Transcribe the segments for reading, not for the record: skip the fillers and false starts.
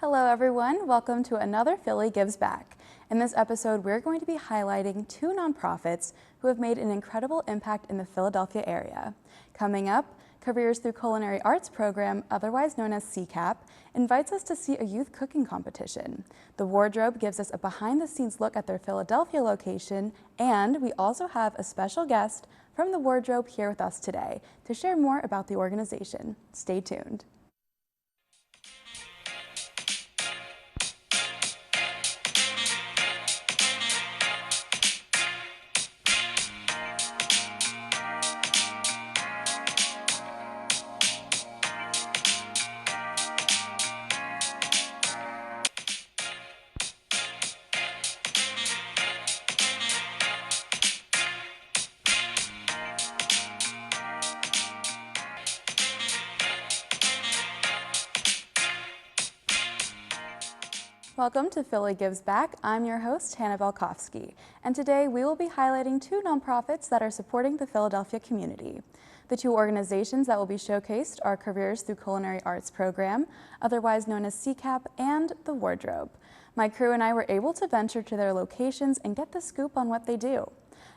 Hello everyone, welcome to another Philly Gives Back. In this episode, we're going to be highlighting two nonprofits who have made an incredible impact in the Philadelphia area. Coming up, Careers Through Culinary Arts program, otherwise known as CCAP, invites us to see a youth cooking competition. The Wardrobe gives us a behind-the-scenes look at their Philadelphia location, and we also have a special guest from the Wardrobe here with us today to share more about the organization. Stay tuned. Welcome to Philly Gives Back. I'm your host, Hannah Belkowski, and today we will be highlighting two nonprofits that are supporting the Philadelphia community. The two organizations that will be showcased are Careers Through Culinary Arts program, otherwise known as CCAP, and the Wardrobe. My crew and I were able to venture to their locations and get the scoop on what they do.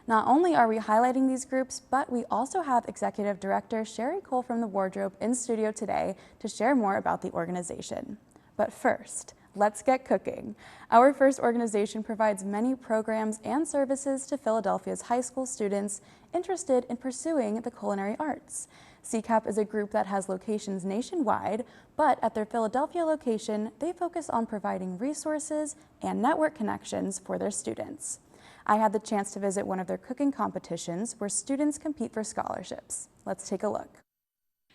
Not only are we highlighting these groups, but we also have Executive Director Sherry Cole from the Wardrobe in studio today to share more about the organization. But first, let's get cooking. Our first organization provides many programs and services to Philadelphia's high school students interested in pursuing the culinary arts. CCAP is a group that has locations nationwide, but at their Philadelphia location, they focus on providing resources and network connections for their students. I had the chance to visit one of their cooking competitions where students compete for scholarships. Let's take a look.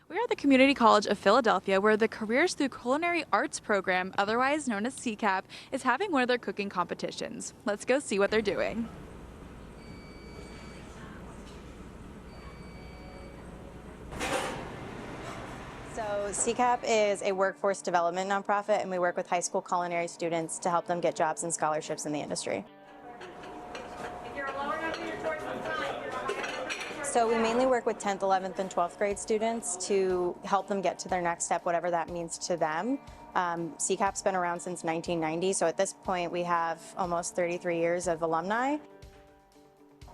We are at the Community College of Philadelphia, where the Careers Through Culinary Arts program, otherwise known as CCAP, is having one of their cooking competitions. Let's go see what they're doing. So CCAP is a workforce development nonprofit, and we work with high school culinary students to help them get jobs and scholarships in the industry. So we mainly work with 10th, 11th, and 12th grade students to help them get to their next step, whatever that means to them. CCAP's been around since 1990, so at this point we have almost 33 years of alumni.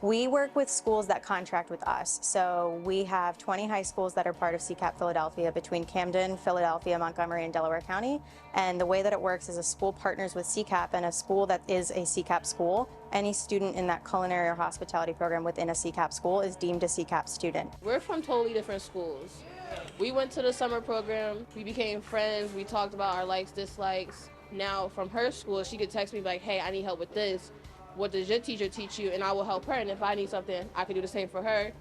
We work with schools that contract with us. So we have 20 high schools that are part of CCAP Philadelphia between Camden, Philadelphia, Montgomery, and Delaware County. And the way that it works is a school partners with CCAP, and a school that is a CCAP school, any student in that culinary or hospitality program within a CCAP school is deemed a CCAP student. We're from totally different schools. We went to the summer program, we became friends, we talked about our likes, dislikes. Now from her school, she could text me like, hey, I need help with this. What does your teacher teach you? And I will help her, and if I need something, I can do the same for her.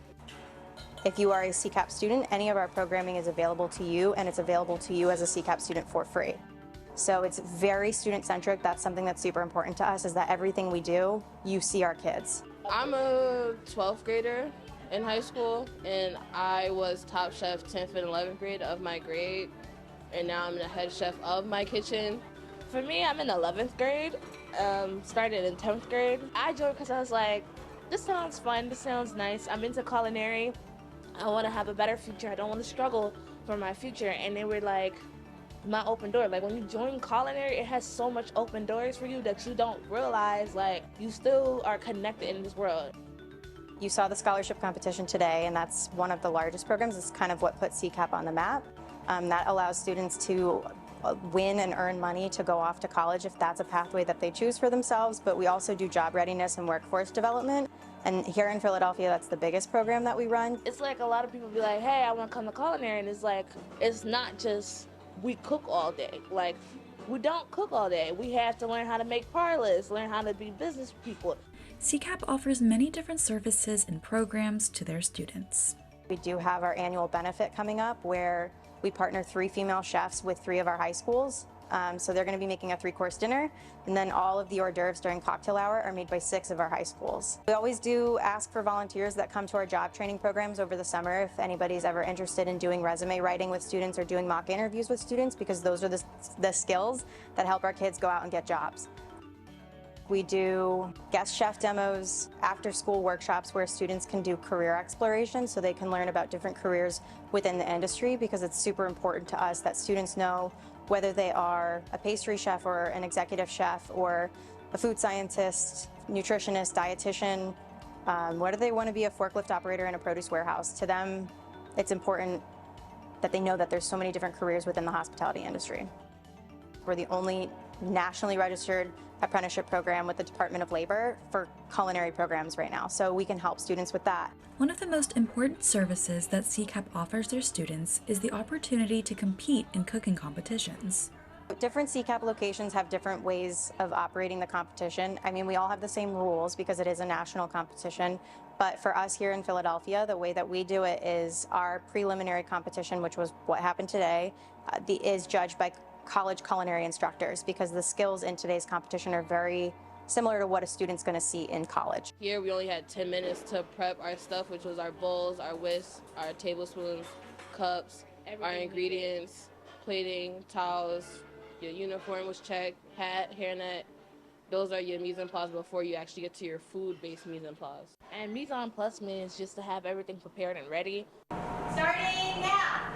If you are a CCAP student, any of our programming is available to you, and it's available to you as a CCAP student for free. So it's very student-centric. That's something that's super important to us, is that everything we do, you see our kids. I'm a 12th grader in high school, and I was top chef 10th and 11th grade of my grade, and now I'm the head chef of my kitchen. For me, I'm in 11th grade, started in 10th grade. I joined because I was like, this sounds fun, this sounds nice. I'm into culinary. I want to have a better future. I don't want to struggle for my future. And they were like, my open door. Like when you join culinary, it has so much open doors for you that you don't realize, like, you still are connected in this world. You saw the scholarship competition today, and that's one of the largest programs. It's kind of what puts CCAP on the map. That allows students to win and earn money to go off to college if that's a pathway that they choose for themselves, but we also do job readiness and workforce development. And here in Philadelphia, that's the biggest program that we run. It's like a lot of people be like, hey, I want to come to culinary, and it's like, it's not just we cook all day. Like, we don't cook all day. We have to learn how to make parlors, learn how to be business people. CCAP offers many different services and programs to their students. We do have our annual benefit coming up where we partner 3 female chefs with 3 of our high schools. So they're going to be making a 3-course dinner, and then all of the hors d'oeuvres during cocktail hour are made by 6 of our high schools. We always do ask for volunteers that come to our job training programs over the summer if anybody's ever interested in doing resume writing with students or doing mock interviews with students, because those are the skills that help our kids go out and get jobs. We do guest chef demos, after-school workshops where students can do career exploration so they can learn about different careers within the industry, because it's super important to us that students know whether they are a pastry chef or an executive chef or a food scientist, nutritionist, dietitian, whether they want to be a forklift operator in a produce warehouse. To them, it's important that they know that there's so many different careers within the hospitality industry. We're the only nationally registered apprenticeship program with the Department of Labor for culinary programs right now, so we can help students with that. One of the most important services that CCAP offers their students is the opportunity to compete in cooking competitions. Different CCAP locations have different ways of operating the competition. I mean, we all have the same rules because it is a national competition, but for us here in Philadelphia, the way that we do it is our preliminary competition, which was what happened today, is judged by college culinary instructors because the skills in today's competition are very similar to what a student's going to see in college. Here we only had 10 minutes to prep our stuff, which was our bowls, our whisks, our tablespoons, cups, our ingredients, plating, towels. Your uniform was checked, hat, hairnet. Those are your mise en place before you actually get to your food-based mise en place. And mise en place means just to have everything prepared and ready. Starting now!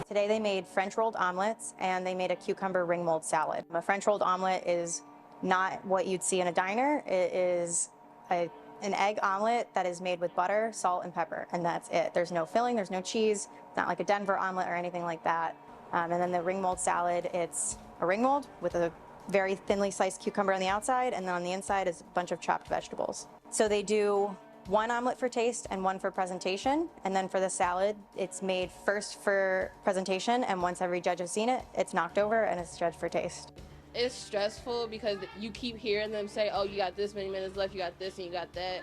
Today they made French rolled omelets and they made a cucumber ring mold salad. A French rolled omelet is not what you'd see in a diner. It is an egg omelet that is made with butter, salt, and pepper, and that's it. There's no filling, there's no cheese. It's not like a Denver omelet or anything like that. And then the ring mold salad, it's a ring mold with a very thinly sliced cucumber on the outside, and then on the inside is a bunch of chopped vegetables. So they do one omelet for taste and one for presentation, and then for the salad, it's made first for presentation, and once every judge has seen it, it's knocked over and it's judged for taste. It's stressful because you keep hearing them say, oh, you got this many minutes left, you got this and you got that.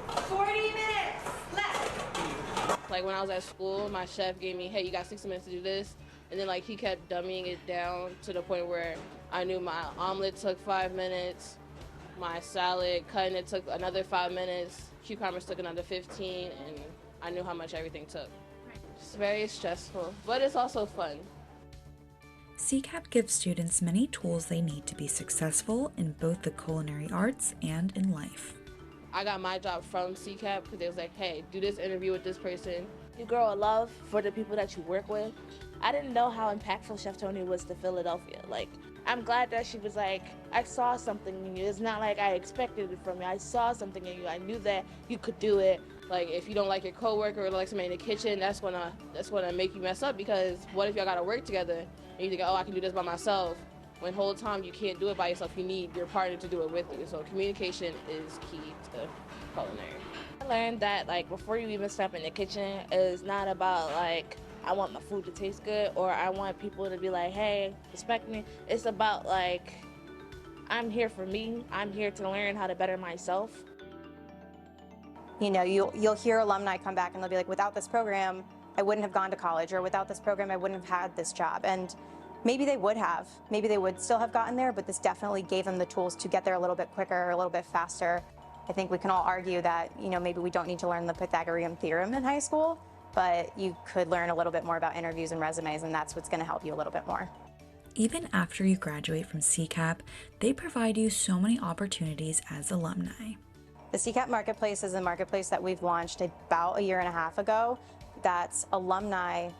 40 minutes left. Like when I was at school, my chef gave me, hey, you got 60 minutes to do this. And then like he kept dumbing it down to the point where I knew my omelet took 5 minutes, my salad cutting it took another 5 minutes, cucumbers took another 15, and I knew how much everything took. It's very stressful, but it's also fun. CCAP gives students many tools they need to be successful in both the culinary arts and in life. I got my job from CCAP because they was like, hey, do this interview with this person. You grow a love for the people that you work with. I didn't know how impactful Chef Tony was to Philadelphia. Like, I'm glad that she was like, I saw something in you. It's not like I expected it from you. I saw something in you. I knew that you could do it. Like, if you don't like your coworker or like somebody in the kitchen, that's gonna make you mess up, because what if y'all gotta work together and you think, oh, I can do this by myself, when the whole time you can't do it by yourself. You need your partner to do it with you. So communication is key to culinary. I learned that like before you even step in the kitchen, it's not about like I want my food to taste good or I want people to be like, hey, respect me. It's about like I'm here for me. I'm here to learn how to better myself. You know, you'll hear alumni come back and they'll be like, without this program, I wouldn't have gone to college, or without this program, I wouldn't have had this job. And maybe they would have. Maybe they would still have gotten there, but this definitely gave them the tools to get there a little bit quicker, a little bit faster. I think we can all argue that, you know, maybe we don't need to learn the Pythagorean theorem in high school, but you could learn a little bit more about interviews and resumes, and that's what's going to help you a little bit more. Even after you graduate from CCAP, they provide you so many opportunities as alumni. The CCAP Marketplace is a marketplace that we've launched about 1.5 years ago. That's alumni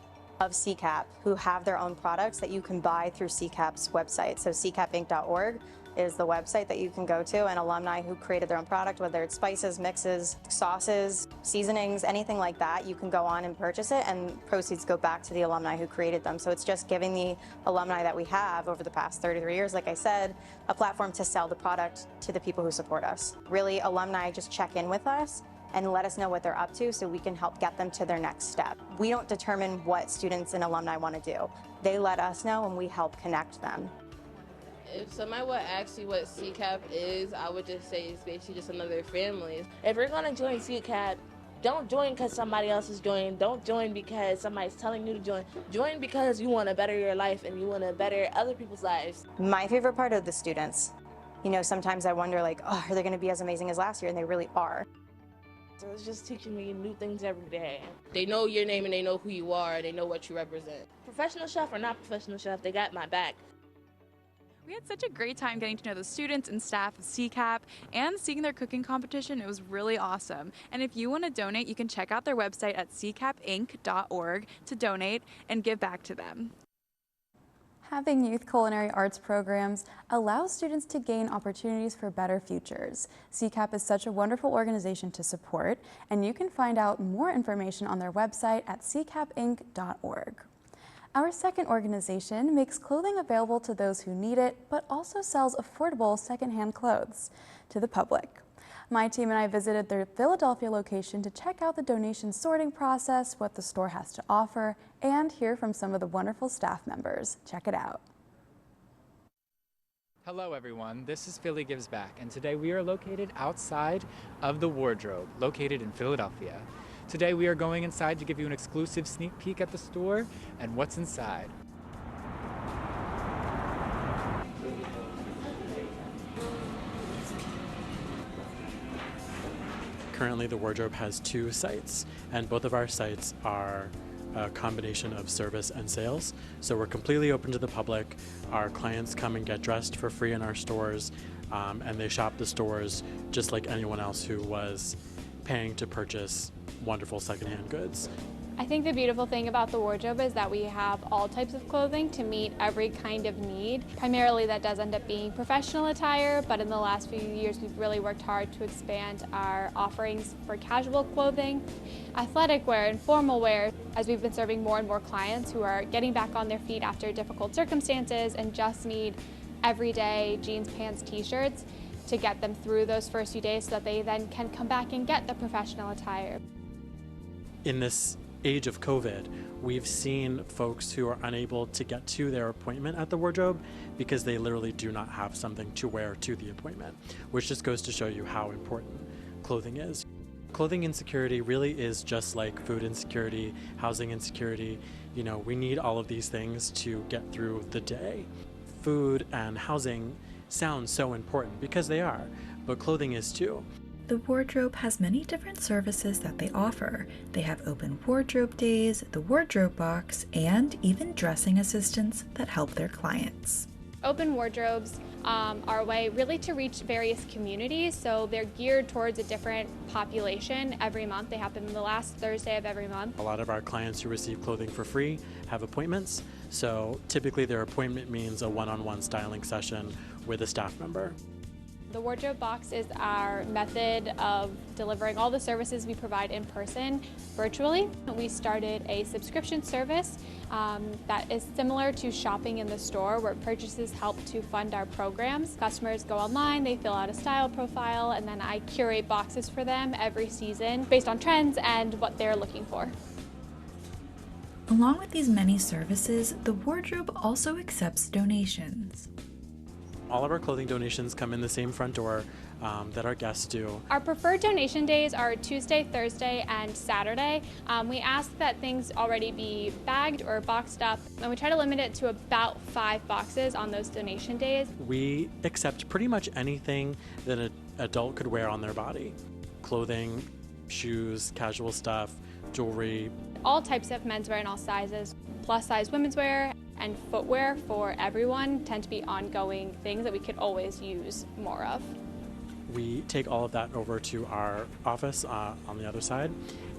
of CCAP who have their own products that you can buy through CCAP's website. So ccapinc.org is the website that you can go to, and alumni who created their own product, whether it's spices, mixes, sauces, seasonings, anything like that, you can go on and purchase it, and proceeds go back to the alumni who created them. So it's just giving the alumni that we have over the past 33 years, like I said, a platform to sell the product to the people who support us. Really, alumni just check in with us and let us know what they're up to so we can help get them to their next step. We don't determine what students and alumni want to do. They let us know and we help connect them. If somebody would ask you what CCAP is, I would just say it's basically just another family. If you're gonna join CCAP, don't join because somebody else is joining. Don't join because somebody's telling you to join. Join because you want to better your life and you want to better other people's lives. My favorite part of the students, you know, sometimes I wonder like, oh, are they going to be as amazing as last year? And they really are. So it's just teaching me new things every day. They know your name and they know who you are. They know what you represent. Professional chef or not professional chef, they got my back. We had such a great time getting to know the students and staff of CCAP and seeing their cooking competition. It was really awesome. And if you want to donate, you can check out their website at ccapinc.org to donate and give back to them. Having youth culinary arts programs allows students to gain opportunities for better futures. CCAP is such a wonderful organization to support, and you can find out more information on their website at ccapinc.org. Our second organization makes clothing available to those who need it, but also sells affordable secondhand clothes to the public. My team and I visited their Philadelphia location to check out the donation sorting process, what the store has to offer, and hear from some of the wonderful staff members. Check it out. Hello everyone, this is Philly Gives Back, and today we are located outside of the Wardrobe, located in Philadelphia. Today we are going inside to give you an exclusive sneak peek at the store and what's inside. Currently, the Wardrobe has 2 sites, and both of our sites are a combination of service and sales. So we're completely open to the public. Our clients come and get dressed for free in our stores, and they shop the stores just like anyone else who was paying to purchase wonderful secondhand goods. I think the beautiful thing about the Wardrobe is that we have all types of clothing to meet every kind of need. Primarily that does end up being professional attire, but in the last few years we've really worked hard to expand our offerings for casual clothing, athletic wear, and formal wear, as we've been serving more and more clients who are getting back on their feet after difficult circumstances and just need everyday jeans, pants, t-shirts to get them through those first few days so that they then can come back and get the professional attire. In this age of COVID, we've seen folks who are unable to get to their appointment at the Wardrobe because they literally do not have something to wear to the appointment, which just goes to show you how important clothing is. Clothing insecurity really is just like food insecurity, housing insecurity. You know, we need all of these things to get through the day. Food and housing sound so important because they are, but clothing is too. The Wardrobe has many different services that they offer. They have open wardrobe days, the wardrobe box, and even dressing assistants that help their clients. Open wardrobes are a way really to reach various communities, so they're geared towards a different population every month. They happen the last Thursday of every month. A lot of our clients who receive clothing for free have appointments, so typically their appointment means a one-on-one styling session with a staff member. The Wardrobe Box is our method of delivering all the services we provide in person virtually. We started a subscription service that is similar to shopping in the store, where purchases help to fund our programs. Customers go online, they fill out a style profile, and then I curate boxes for them every season based on trends and what they're looking for. Along with these many services, the Wardrobe also accepts donations. All of our clothing donations come in the same front door that our guests do. Our preferred donation days are Tuesday, Thursday, and Saturday. We ask that things already be bagged or boxed up, and we try to limit it to about 5 boxes on those donation days. We accept pretty much anything that an adult could wear on their body. Clothing, shoes, casual stuff, jewelry. All types of menswear in all sizes, plus size women's wear, and footwear for everyone tend to be ongoing things that we could always use more of. We take all of that over to our office on the other side,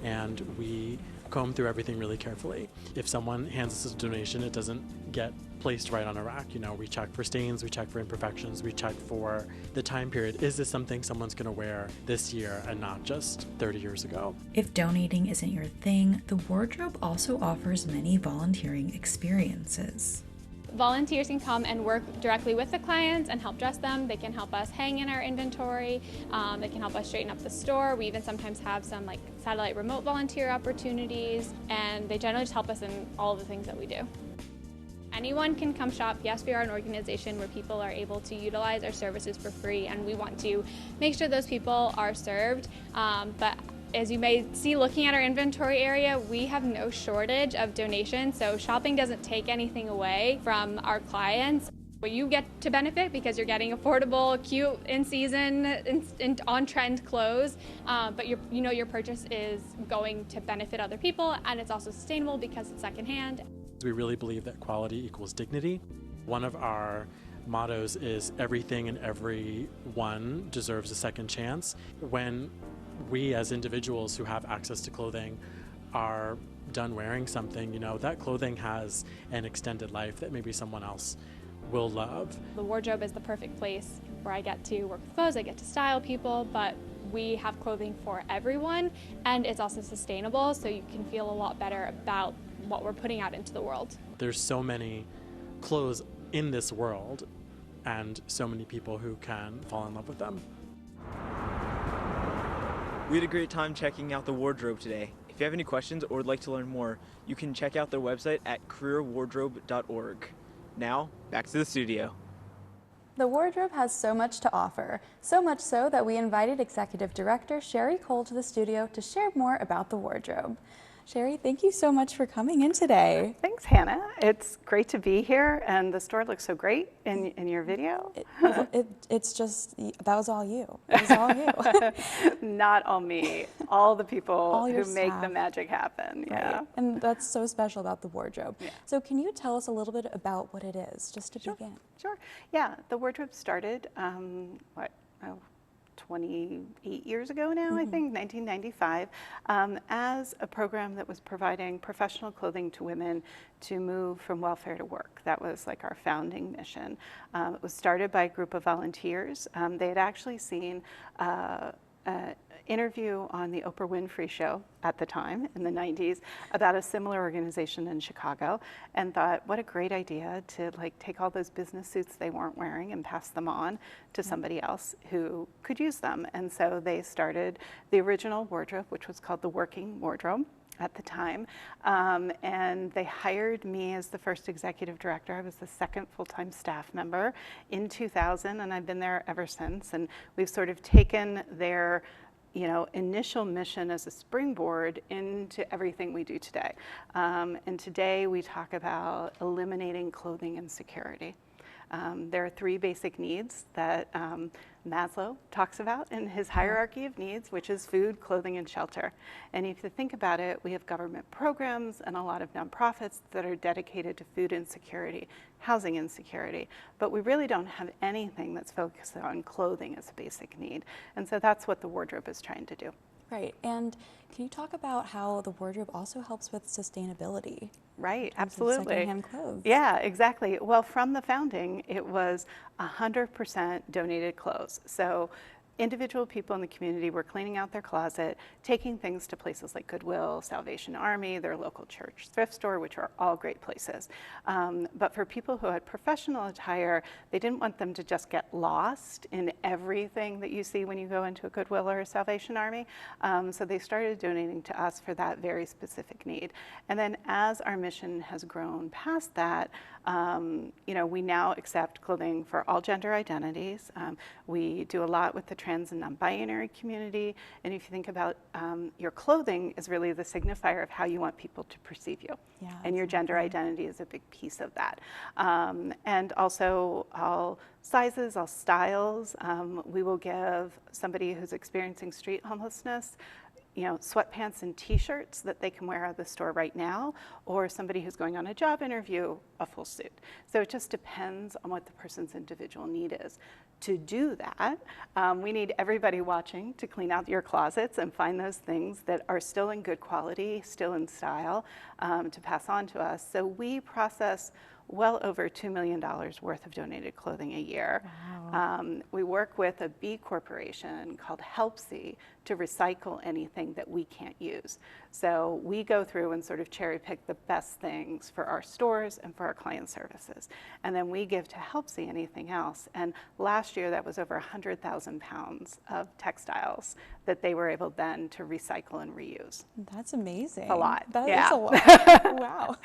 and we comb through everything really carefully. If someone hands us a donation, it doesn't get placed right on a rack. You know, we check for stains, we check for imperfections, we check for the time period. Is this something someone's going to wear this year and not just 30 years ago? If donating isn't your thing, the Wardrobe also offers many volunteering experiences. Volunteers can come and work directly with the clients and help dress them. They can help us hang in our inventory. They can help us straighten up the store. We even sometimes have some like satellite remote volunteer opportunities, and they generally just help us in all of the things that we do. Anyone can come shop. Yes, we are an organization where people are able to utilize our services for free, and we want to make sure those people are served. But as you may see looking at our inventory area, we have no shortage of donations, so shopping doesn't take anything away from our clients. But you get to benefit because you're getting affordable, cute, in-season, on-trend clothes, but your purchase is going to benefit other people, and it's also sustainable because it's secondhand. We really believe that quality equals dignity. One of our mottos is everything and everyone deserves a second chance. When we as individuals who have access to clothing are done wearing something, you know, that clothing has an extended life that maybe someone else will love. The wardrobe is the perfect place where I get to work with clothes, I get to style people, but we have clothing for everyone, and it's also sustainable, so you can feel a lot better about what we're putting out into the world. There's so many clothes in this world and so many people who can fall in love with them. We had a great time checking out the wardrobe today. If you have any questions or would like to learn more, you can check out their website at careerwardrobe.org. Now, back to the studio. The wardrobe has so much to offer, so much so that we invited Executive Director Sherry Cole to the studio to share more about the wardrobe. Sherry, thank you so much for coming in today. Thanks, Hannah. It's great to be here, and the store looks so great in your video. It's just, that was all you. It was all you. Not all me, all the people all who make the staff. magic happen. Yeah. Right. And that's so special about the wardrobe. Yeah. So can you tell us a little bit about what it is, just to begin? Sure. Yeah, the wardrobe started, 28 years ago now, I think, 1995, as a program that was providing professional clothing to women to move from welfare to work. That was like our founding mission. It was started by a group of volunteers. They had actually seen an interview on the Oprah Winfrey Show at the time in the 90s about a similar organization in Chicago, and thought, what a great idea to like take all those business suits they weren't wearing and pass them on to somebody else who could use them. And so they started the original wardrobe, which was called the Working Wardrobe at the time, and they hired me as the first executive director. I was the second full-time staff member in 2000, and I've been there ever since. And we've sort of taken their initial mission as a springboard into everything we do today. And today we talk about eliminating clothing insecurity. There are three basic needs that Maslow talks about in his hierarchy of needs, which is food, clothing, and shelter. And if you think about it, we have government programs and a lot of nonprofits that are dedicated to food insecurity, housing insecurity, but we really don't have anything that's focused on clothing as a basic need. And so that's what the wardrobe is trying to do. Right, and can you talk about how the wardrobe also helps with sustainability? Right, in terms of absolutely. secondhand clothes. Yeah, exactly. Well, from the founding, it was 100% donated clothes. So individual people in the community were cleaning out their closet, taking things to places like Goodwill, Salvation Army, their local church thrift store, which are all great places. But for people who had professional attire, they didn't want them to just get lost in everything that you see when you go into a Goodwill or a Salvation Army. So they started donating to us for that very specific need. And then as our mission has grown past that, we now accept clothing for all gender identities. We do a lot with the trans and non-binary community. And if you think about your clothing is really the signifier of how you want people to perceive you. Yeah, and your gender identity is a big piece of that. And also all sizes, all styles. We will give somebody who's experiencing street homelessness sweatpants and t-shirts that they can wear at the store right now, or somebody who's going on a job interview, a full suit. So it just depends on what the person's individual need is. To do that, we need everybody watching to clean out your closets and find those things that are still in good quality, still in style, to pass on to us. So we process well over $2 million worth of donated clothing a year. Wow. We work with a B corporation called HelpSee to recycle anything that we can't use. So we go through and sort of cherry pick the best things for our stores and for our client services. And then we give to HelpSee anything else. And last year that was over 100,000 pounds of textiles that they were able then to recycle and reuse. That's amazing. A lot. That yeah. is a lot. Wow.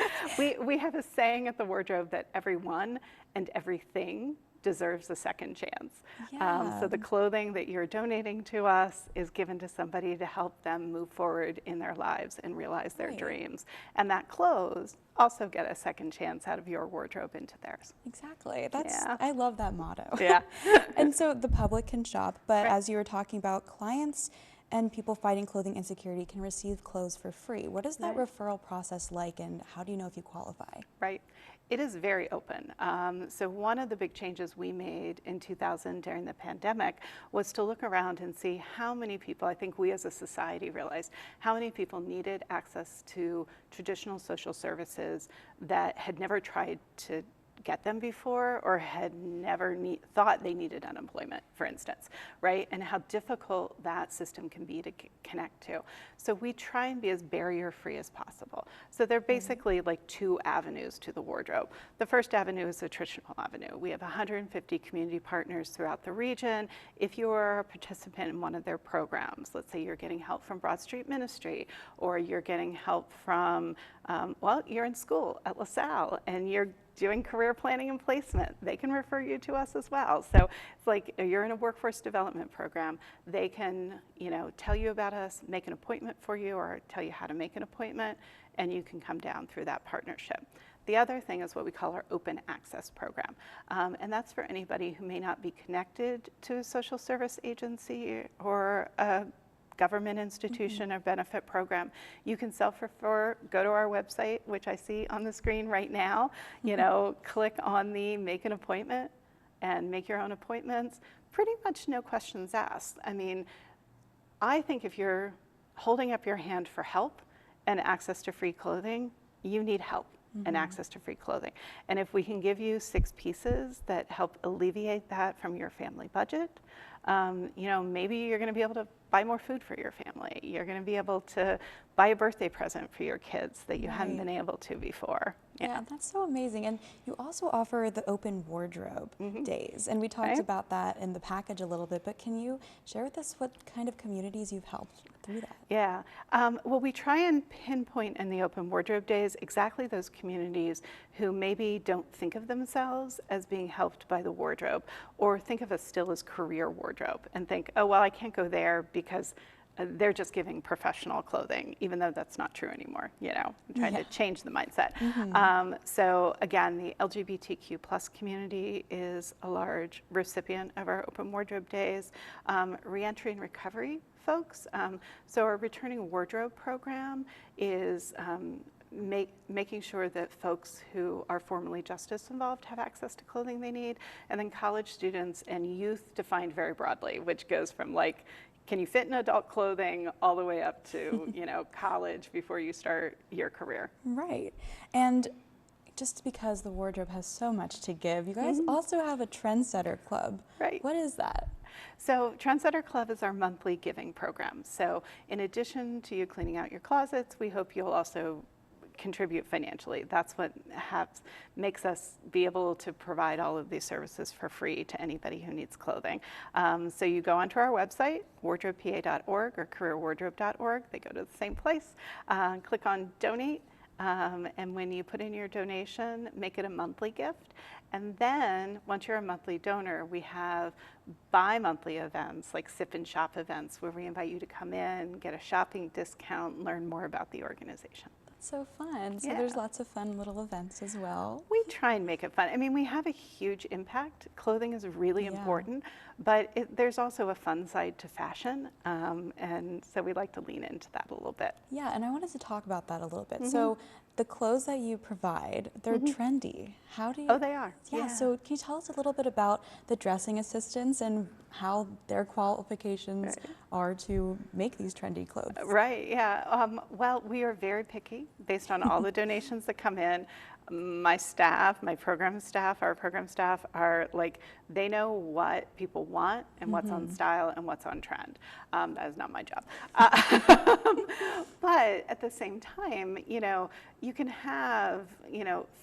We have a saying at the wardrobe that everyone and everything deserves a second chance. Yeah. So the clothing that you're donating to us is given to somebody to help them move forward in their lives and realize their dreams. And that clothes also get a second chance out of your wardrobe into theirs. Exactly. I love that motto. Yeah. And so the public can shop, but Right. as you were talking about, clients and people fighting clothing insecurity can receive clothes for free. What is that referral process like, and how do you know if you qualify? Right. It is very open. So one of the big changes we made in 2000 during the pandemic was to look around and see how many people, I think we as a society realized, how many people needed access to traditional social services that had never tried to get them before or had never thought they needed unemployment, for instance, right? And how difficult that system can be to connect to. So we try and be as barrier-free as possible. So there are basically like two avenues to the wardrobe. The first avenue is the traditional avenue. We have 150 community partners throughout the region. If you are a participant in one of their programs, let's say you're getting help from Broad Street Ministry, or you're getting help from, well, you're in school at LaSalle and you're doing career planning and placement, they can refer you to us as well. So it's like you're in a workforce development program, they can, tell you about us, make an appointment for you, or tell you how to make an appointment, and you can come down through that partnership. The other thing is what we call our open access program. And that's for anybody who may not be connected to a social service agency or a government institution or benefit program. You can self-refer, go to our website, which I see on the screen right now, click on the make an appointment and make your own appointments. Pretty much no questions asked. I mean, I think if you're holding up your hand for help and access to free clothing, you need help and access to free clothing. And if we can give you 6 pieces that help alleviate that from your family budget, maybe you're going to be able to buy more food for your family. You're going to be able to buy a birthday present for your kids that you hadn't been able to before. Yeah, that's so amazing. And you also offer the open wardrobe days. And we talked about that in the package a little bit, but can you share with us what kind of communities you've helped through that? Yeah, well, we try and pinpoint in the open wardrobe days exactly those communities who maybe don't think of themselves as being helped by the wardrobe, or think of us still as career wardrobe and think, oh, well, I can't go there because they're just giving professional clothing, even though that's not true anymore. I'm trying to change the mindset. So again, the LGBTQ plus community is a large recipient of our open wardrobe days. Reentry and recovery folks. So our returning wardrobe program is making sure that folks who are formerly justice involved have access to clothing they need, and then college students and youth defined very broadly, which goes from like, can you fit in adult clothing all the way up to, college before you start your career. Right. And just because the wardrobe has so much to give, you guys also have a Trendsetter Club. Right. What is that? So Trendsetter Club is our monthly giving program. So in addition to you cleaning out your closets, we hope you'll also contribute financially. That's what makes us be able to provide all of these services for free to anybody who needs clothing. So you go onto our website, wardrobepa.org or careerwardrobe.org. They go to the same place. Click on donate. And when you put in your donation, make it a monthly gift. And then once you're a monthly donor, we have bi-monthly events like sip and shop events where we invite you to come in, get a shopping discount, learn more about the organization. So fun. So there's lots of fun little events as well. We try and make it fun. I mean, we have a huge impact. Clothing is really important, but there's also a fun side to fashion. And so we like to lean into that a little bit. Yeah, and I wanted to talk about that a little bit. So the clothes that you provide, they're trendy. How do you? Oh, they are. Yeah, so can you tell us a little bit about the dressing assistants and how their qualifications are to make these trendy clothes? Right, yeah. Well, we are very picky based on all the donations that come in. My staff, my program staff, our program staff are like, they know what people want and what's on style and what's on trend. That is not my job. But at the same time, you can have,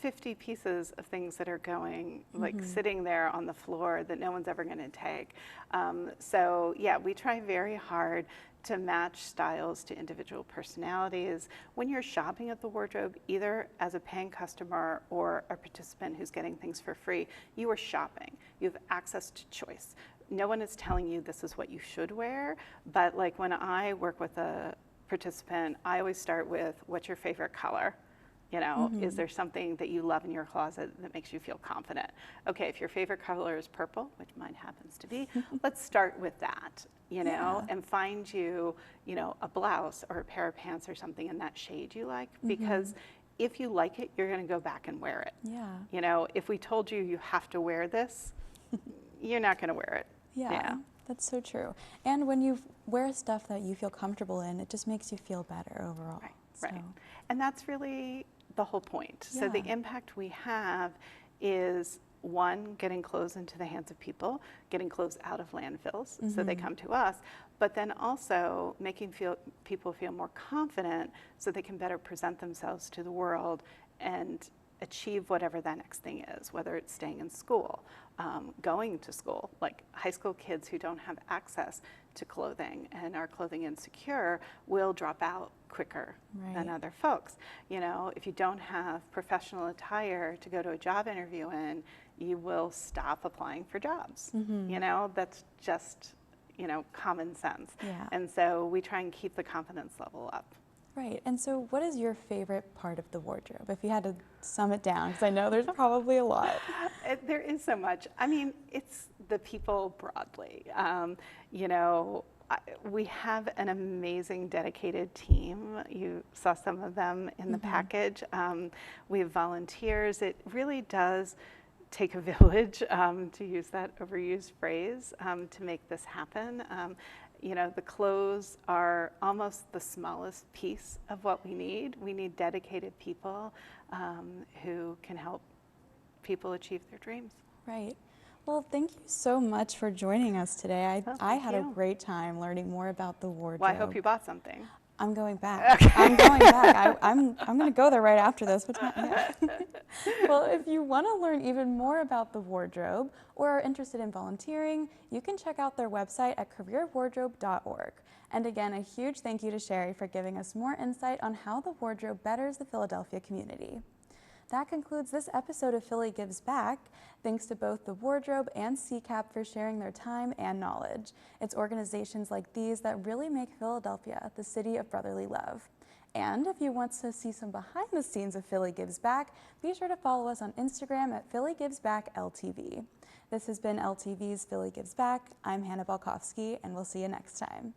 50 pieces of things that are going, like sitting there on the floor that no one's ever going to take. So yeah, we try very hard to match styles to individual personalities. When you're shopping at the wardrobe, either as a paying customer or a participant who's getting things for free, you are shopping. You have access to choice. No one is telling you this is what you should wear, but like when I work with a participant, I always start with, what's your favorite color? Is there something that you love in your closet that makes you feel confident? Okay, if your favorite color is purple, which mine happens to be, let's start with that, and find you, a blouse or a pair of pants or something in that shade you like, because if you like it, you're going to go back and wear it. Yeah. You know, if we told you you have to wear this, you're not going to wear it. Yeah, that's so true. And when you wear stuff that you feel comfortable in, it just makes you feel better overall. Right, So, right. And that's really the whole point. So the Yeah. impact we have is, one, getting clothes into the hands of people, getting clothes out of landfills so they come to us, but then also making people feel more confident so they can better present themselves to the world and achieve whatever that next thing is, whether it's staying in school, going to school. Like high school kids who don't have access to clothing and are clothing insecure will drop out quicker than other folks. You know, if you don't have professional attire to go to a job interview in, you will stop applying for jobs. You know, that's just, you know, common sense. Yeah. And so we try and keep the confidence level up. Right. And so what is your favorite part of the wardrobe, if you had to sum it down? Because I know there's probably a lot. There is so much. I mean, it's the people broadly. You know, we have an amazing dedicated team. You saw some of them in the package. We have volunteers. It really does take a village, to use that overused phrase, to make this happen. You know, the clothes are almost the smallest piece of what we need. We need dedicated people who can help people achieve their dreams. Right. Well, thank you so much for joining us today. I had a you. great time learning more about the wardrobe. Well, I hope you bought something. I'm going back. I'm going back. I'm going to go there right after this. But yeah. Well, if you want to learn even more about the wardrobe or are interested in volunteering, you can check out their website at careerwardrobe.org. And again, a huge thank you to Sherry for giving us more insight on how the wardrobe betters the Philadelphia community. That concludes this episode of Philly Gives Back. Thanks to both the Wardrobe and CCAP for sharing their time and knowledge. It's organizations like these that really make Philadelphia the city of brotherly love. And if you want to see some behind the scenes of Philly Gives Back, be sure to follow us on Instagram at Philly Gives Back LTV. This has been LTV's Philly Gives Back. I'm Hannah Balkowski, and we'll see you next time.